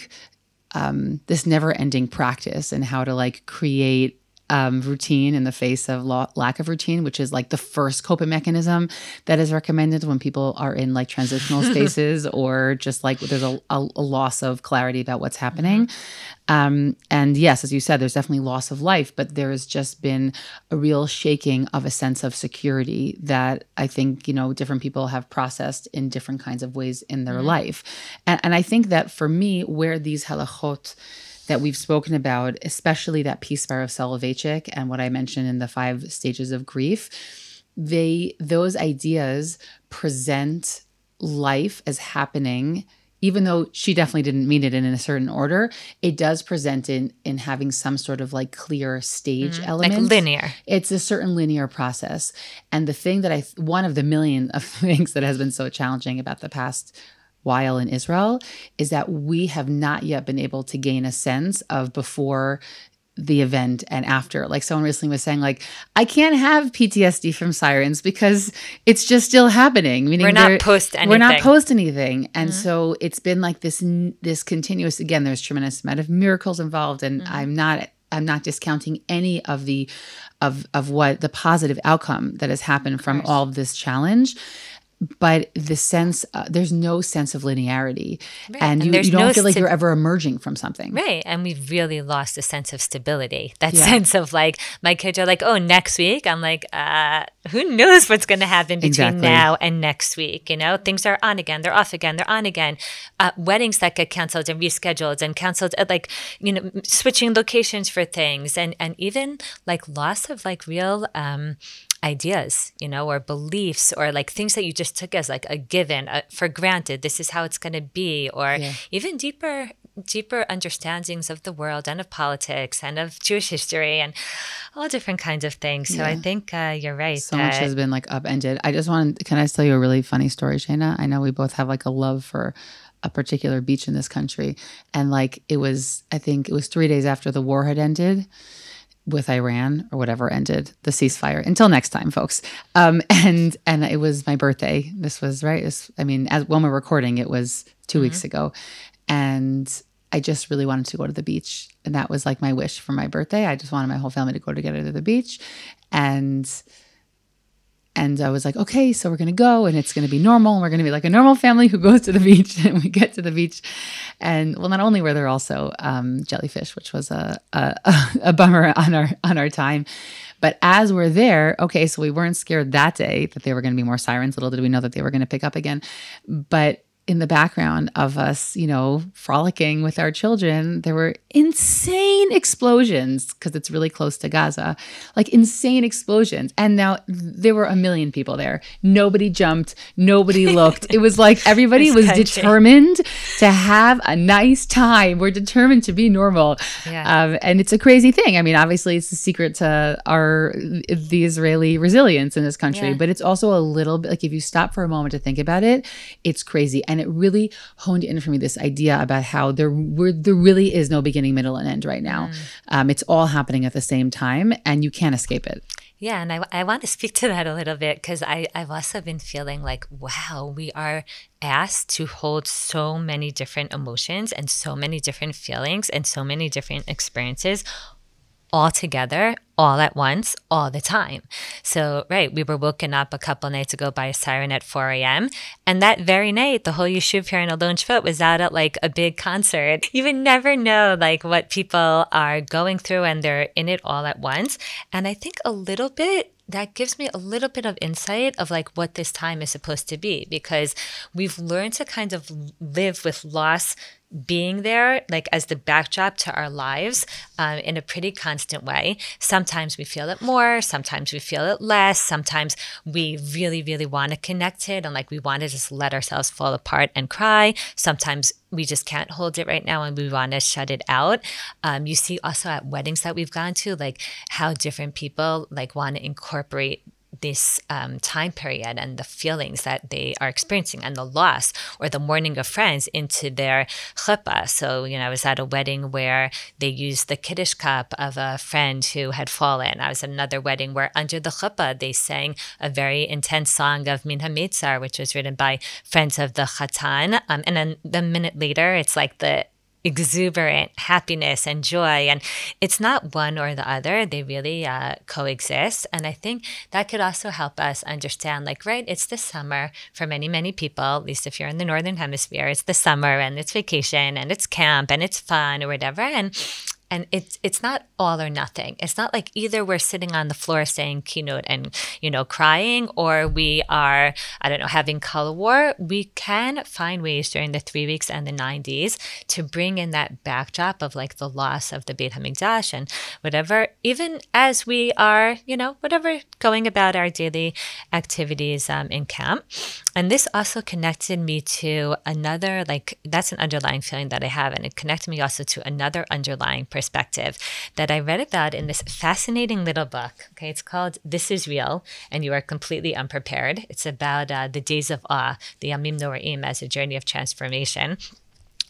[SPEAKER 1] practice, and how to like create routine in the face of lack of routine, which is like the first coping mechanism that is recommended when people are in like transitional spaces, or just like there's a loss of clarity about what's happening. And yes, as you said, there's definitely loss of life, but there has just been a real shaking of a sense of security that I think, different people have processed in different kinds of ways in their life. And I think that for me, where these halachot that we've spoken about, especially that piece by Rav Soloveitchik and what I mentioned in the 5 stages of grief, those ideas present life as happening even though she definitely didn't mean it in a certain order, it does present in having some sort of like clear stage element.
[SPEAKER 2] Like linear.
[SPEAKER 1] It's a certain linear process. And the thing that one of the million of things that has been so challenging about the past while in Israel is that we have not yet been able to gain a sense of before the event and after. Like someone recently was saying, like, I can't have PTSD from sirens because it's just still happening. Meaning
[SPEAKER 2] we're not post anything.
[SPEAKER 1] We're not post anything. And so it's been like this continuous, again, there's tremendous amount of miracles involved. And I'm not discounting any of of what the positive outcome that has happened from all of this challenge. But the sense, there's no sense of linearity. Right. And you don't feel like you're ever emerging from something.
[SPEAKER 2] Right. And we've really lost a sense of stability. That sense of like, my kids are like, oh, next week. I'm like, who knows what's going to happen between now and next week? You know, things are on again. They're off again. They're on again. Weddings that get canceled and rescheduled and canceled, like, you know, switching locations for things. And even like loss of like real ideas, you know, or beliefs, or like things that you just took as like a given, for granted, this is how it's going to be, or even deeper understandings of the world and of politics and of Jewish history and all different kinds of things. So I think you're right.
[SPEAKER 1] So much has been like upended. Can I tell you a really funny story, Shayna? I know we both have like a love for a particular beach in this country. And like, I think it was 3 days after the war had ended with Iran or whatever ended the ceasefire. Until next time, folks. And it was my birthday. This was when we're recording, it was 2 weeks ago. And I just really wanted to go to the beach. And that was like my wish for my birthday. I just wanted my whole family to go together to the beach. And I was like, okay, so we're going to go and it's going to be normal. And we're going to be like a normal family who goes to the beach. And we get to the beach. And well, not only were there also jellyfish, which was a bummer on our time. But as we're there, okay, so we weren't scared that day that there were going to be more sirens. Little did we know that they were going to pick up again. But in the background of us, you know, frolicking with our children, there were insane explosions because it's really close to Gaza, like insane explosions. And now there were a million people there. Nobody jumped. Nobody looked. It was like everybody was determined to have a nice time. We're determined to be normal. Yeah. And it's a crazy thing. I mean, obviously it's the secret to the Israeli resilience in this country, but it's also a little bit like if you stop for a moment to think about it, it's crazy. And it really honed in for me this idea about how there really is no beginning, middle, and end right now. It's all happening at the same time, and you can't escape it.
[SPEAKER 2] Yeah, and I want to speak to that a little bit because I've also been feeling like, wow, we are asked to hold so many different emotions and so many different feelings and so many different experiences all together, all at once, all the time. So, right, we were woken up a couple nights ago by a siren at 4 a.m. And that very night, the whole yeshuv here in Alon Shvut was out at like a big concert. You would never know like what people are going through and they're in it all at once. And I think that gives me a little bit of insight of like what this time is supposed to be, because we've learned to kind of live with loss being there like as the backdrop to our lives in a pretty constant way. Sometimes we feel it more, sometimes we feel it less, sometimes we really, really want to connect it and like we want to just let ourselves fall apart and cry. Sometimes we just can't hold it right now and we want to shut it out. You see also at weddings that we've gone to, like how different people like want to incorporate this time period and the feelings that they are experiencing and the loss or the mourning of friends into their chuppah. So, you know, I was at a wedding where they used the Kiddush cup of a friend who had fallen. I was at another wedding where under the chuppah, they sang a very intense song of Min HaMitzar, which was written by friends of the Chatan. And then the minute later, it's like the exuberant happiness and joy. And it's not one or the other. They really coexist. And I think that could also help us understand, like, right, it's the summer for many, many people, at least if you're in the Northern Hemisphere, it's the summer and it's vacation and it's camp and it's fun or whatever. And it's not all or nothing. It's not like either we're sitting on the floor saying keynote and, you know, crying, or we are, I don't know, having color war. We can find ways during the 3 weeks and the 9 days to bring in that backdrop of like the loss of the Beit HaMikdash and whatever, even as we are, you know, whatever, going about our daily activities in camp. And this also connected me to another, like, that's an underlying feeling that I have. And it connected me also to another underlying perspective that I read about in this fascinating little book. Okay, it's called This Is Real, and You Are Completely Unprepared. It's about the days of awe, the Yamim Noraim, as a journey of transformation.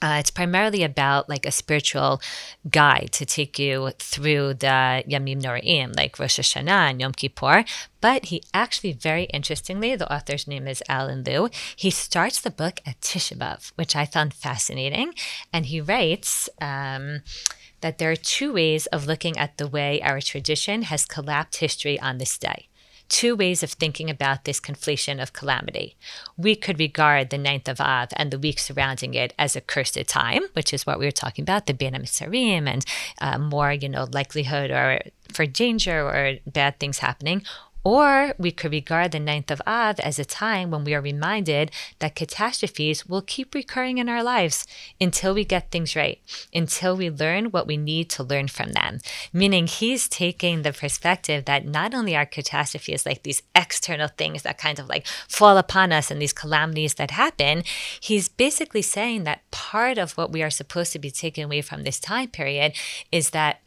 [SPEAKER 2] It's primarily about like a spiritual guide to take you through the Yamim Noraim, like Rosh Hashanah and Yom Kippur. But he actually, very interestingly, the author's name is Alan Liu, he starts the book at Tisha Bav, which I found fascinating. And he writes that there are two ways of looking at the way our tradition has collapsed history on this day. Two ways of thinking about this conflation of calamity. We could regard the 9th of Av and the week surrounding it as a cursed time, which is what we were talking about, the Bein HaMitzarim, and more, likelihood or for danger or bad things happening. Or we could regard the 9th of Av as a time when we are reminded that catastrophes will keep recurring in our lives until we get things right, until we learn what we need to learn from them. Meaning he's taking the perspective that not only are catastrophes like these external things that kind of like fall upon us and these calamities that happen, he's basically saying that part of what we are supposed to be taking away from this time period is that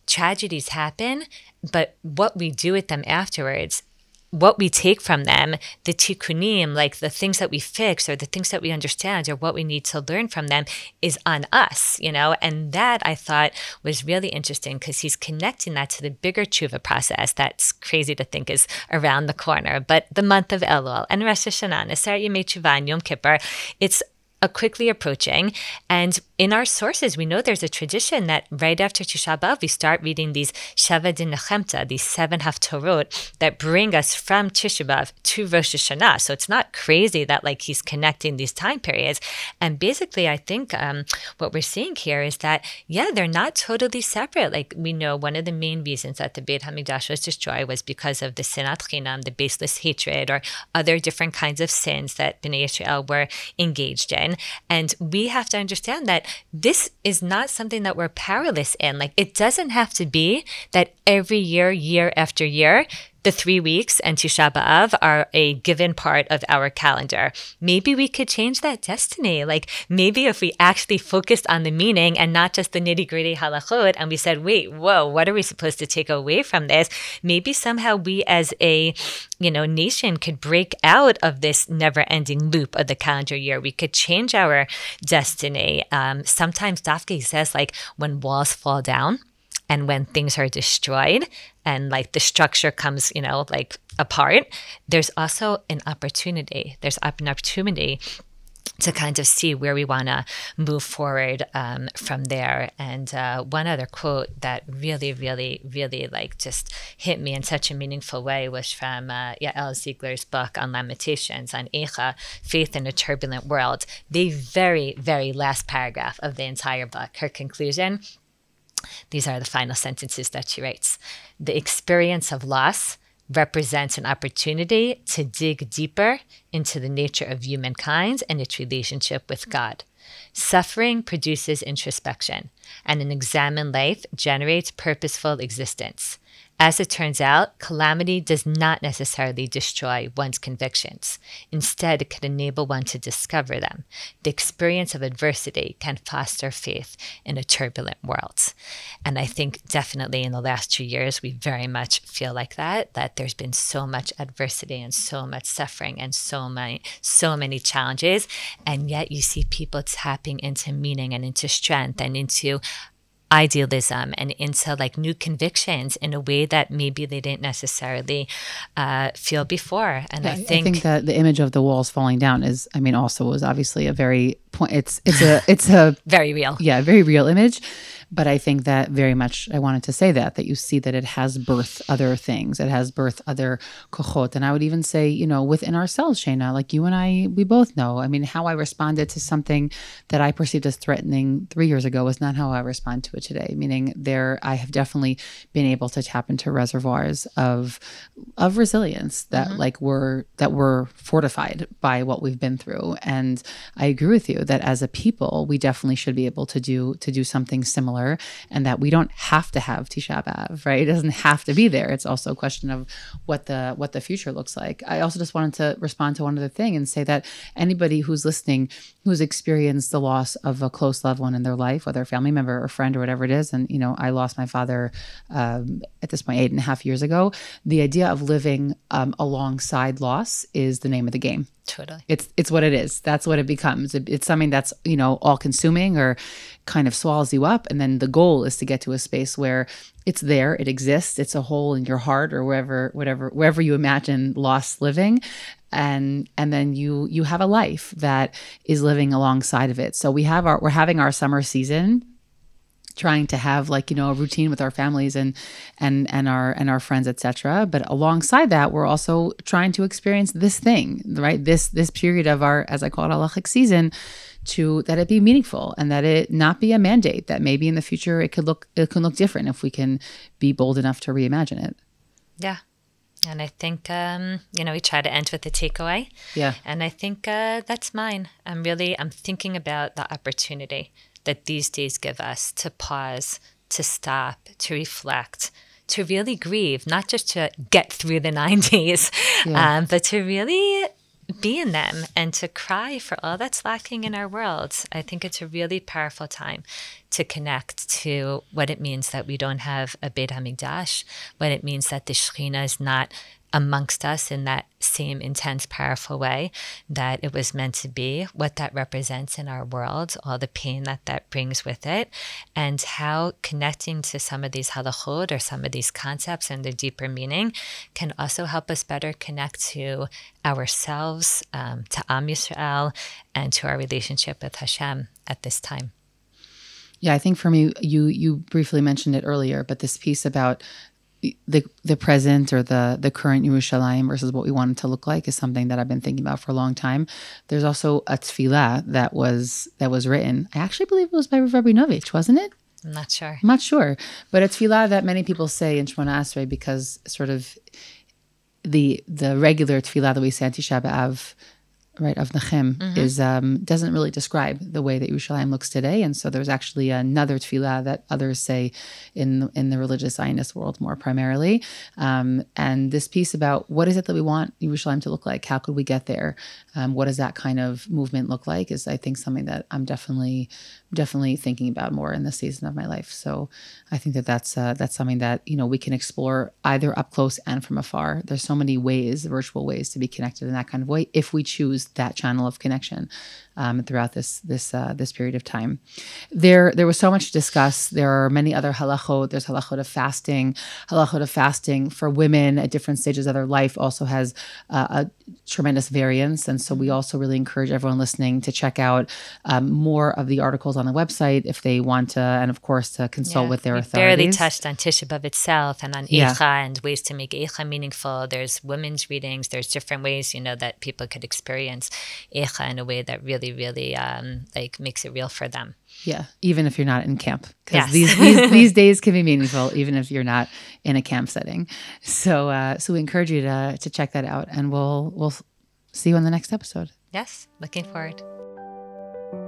[SPEAKER 2] tragedies happen, but what we do with them afterwards, what we take from them, the tikkunim, like the things that we fix or the things that we understand or what we need to learn from them, is on us, And that I thought was really interesting because he's connecting that to the bigger tshuva process that's crazy to think is around the corner. But the month of Elul and Rosh Hashanah, Aseret Yemei Teshuvah and Yom Kippur, it's quickly approaching. And in our sources, we know there's a tradition that right after Tisha Bav, we start reading these Sheva Din Nechemta, these 7 Haftorot that bring us from Tisha Bav to Rosh Hashanah. So it's not crazy that like he's connecting these time periods. And basically, I think what we're seeing here is that, yeah, they're not totally separate. Like we know one of the main reasons that the Beit HaMikdash was destroyed was because of the sinat chinam, the baseless hatred, or other different kinds of sins that Bnei Yisrael were engaged in. And we have to understand that this is not something that we're powerless in. Like it doesn't have to be that every year, year after year, the 3 weeks and Tisha B'Av are a given part of our calendar. Maybe we could change that destiny. Like maybe if we actually focused on the meaning and not just the nitty-gritty halachot, and we said, wait, whoa, what are we supposed to take away from this? Maybe somehow we as a nation could break out of this never-ending loop of the calendar year. We could change our destiny. Sometimes Dafke says like when walls fall down, and when things are destroyed and like the structure comes, like apart, there's also an opportunity. There's an opportunity to kind of see where we want to move forward from there. And one other quote that really, really, really like just hit me in such a meaningful way was from Yael Ziegler's book on Lamentations, on Eicha, Faith in a Turbulent World. The very, very last paragraph of the entire book, her conclusion, these are the final sentences that she writes. The experience of loss represents an opportunity to dig deeper into the nature of humankind and its relationship with God. Suffering produces introspection, and an examined life generates purposeful existence. As it turns out, calamity does not necessarily destroy one's convictions. Instead, it can enable one to discover them. The experience of adversity can foster faith in a turbulent world. And I think definitely in the last 2 years, we very much feel like that there's been so much adversity and so much suffering and so many challenges. And yet you see people tapping into meaning and into strength and into idealism and into like new convictions in a way that maybe they didn't necessarily feel before. And I think
[SPEAKER 1] that the image of the walls falling down is, also was obviously a very point. It's a
[SPEAKER 2] very real,
[SPEAKER 1] very real image. But I think that very much, I wanted to say that you see that it has birthed other things. It has birthed other kochot. And I would even say, within ourselves, Shayna, like you and I, we both know. How I responded to something that I perceived as threatening 3 years ago was not how I respond to it today. Meaning I have definitely been able to tap into reservoirs of resilience that were fortified by what we've been through. And I agree with you that as a people, we definitely should be able to do something similar similar, and that we don't have to have Tisha Bav, right? It doesn't have to be there. It's also a question of what the future looks like. I also just wanted to respond to one other thing and say that anybody who's listening, who's experienced the loss of a close loved one in their life, whether a family member or friend or whatever it is, and I lost my father at this point 8.5 years ago. The idea of living alongside loss is the name of the game.
[SPEAKER 2] Totally.
[SPEAKER 1] It's what it is. That's what it becomes. It's something that's, all consuming or kind of swallows you up. And then the goal is to get to a space where it's there, it exists, it's a hole in your heart or wherever you imagine loss living. And then you have a life that is living alongside of it. So we're having our summer season, trying to have a routine with our families and our friends, etc. But alongside that, we're also trying to experience this thing, right? This period of our, as I call it, halachic season, that it be meaningful and that it not be a mandate. That maybe in the future it can look different if we can be bold enough to reimagine it.
[SPEAKER 2] Yeah. And I think, we try to end with the takeaway.
[SPEAKER 1] Yeah.
[SPEAKER 2] And I think that's mine. I'm thinking about the opportunity that these days give us to pause, to stop, to reflect, to really grieve, not just to get through the 9 days, but to really be in them and to cry for all that's lacking in our world. I think it's a really powerful time to connect to what it means that we don't have a Beit HaMikdash, what it means that the Shekhinah is not amongst us in that same intense, powerful way that it was meant to be, what that represents in our world, all the pain that brings with it, and how connecting to some of these halachot or some of these concepts and their deeper meaning can also help us better connect to ourselves, to Am Yisrael, and to our relationship with Hashem at this time.
[SPEAKER 1] Yeah, I think for me, you briefly mentioned it earlier, but this piece about the present or the current Yerushalayim versus what we want it to look like is something that I've been thinking about for a long time. There's also a tefillah that was written. I actually believe it was by Rav Rabinovich, wasn't it?
[SPEAKER 2] I'm not sure.
[SPEAKER 1] But a tefillah that many people say in Shemona Esrei because sort of the regular tefillah that we say on Tisha B'Av, right, of Nachem, is doesn't really describe the way that Yerushalayim looks today. And so there's actually another tefillah that others say in the religious Zionist world more primarily. And this piece about what is it that we want Yerushalayim to look like? How could we get there? What does that kind of movement look like is, I think, something that I'm definitely thinking about more in this season of my life. So I think that's something that, we can explore either up close and from afar. There's so many ways, virtual ways, to be connected in that kind of way if we choose that channel of connection throughout this period of time. There was so much to discuss. There are many other halachot. There's halachot of fasting. Halachot of fasting for women at different stages of their life also has a tremendous variance. And so we also really encourage everyone listening to check out more of the articles on the website if they want to, and of course to consult with their authorities.
[SPEAKER 2] Barely touched on Tisha Bav itself and on Eicha and ways to make Eicha meaningful. There's women's readings. There's different ways, that people could experience Eicha in a way that really, really makes it real for them.
[SPEAKER 1] Yeah, even if you're not in camp, because these days can be meaningful, even if you're not in a camp setting. So we encourage you to check that out, and we'll see you on the next episode.
[SPEAKER 2] Yes, looking forward.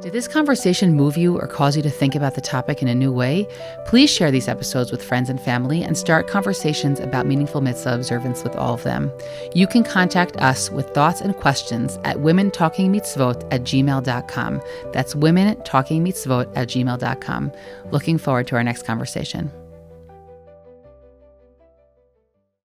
[SPEAKER 1] Did this conversation move you or cause you to think about the topic in a new way? Please share these episodes with friends and family and start conversations about meaningful mitzvah observance with all of them. You can contact us with thoughts and questions at womentalkingmitzvot@gmail.com. That's womentalkingmitzvot@gmail.com. Looking forward to our next conversation.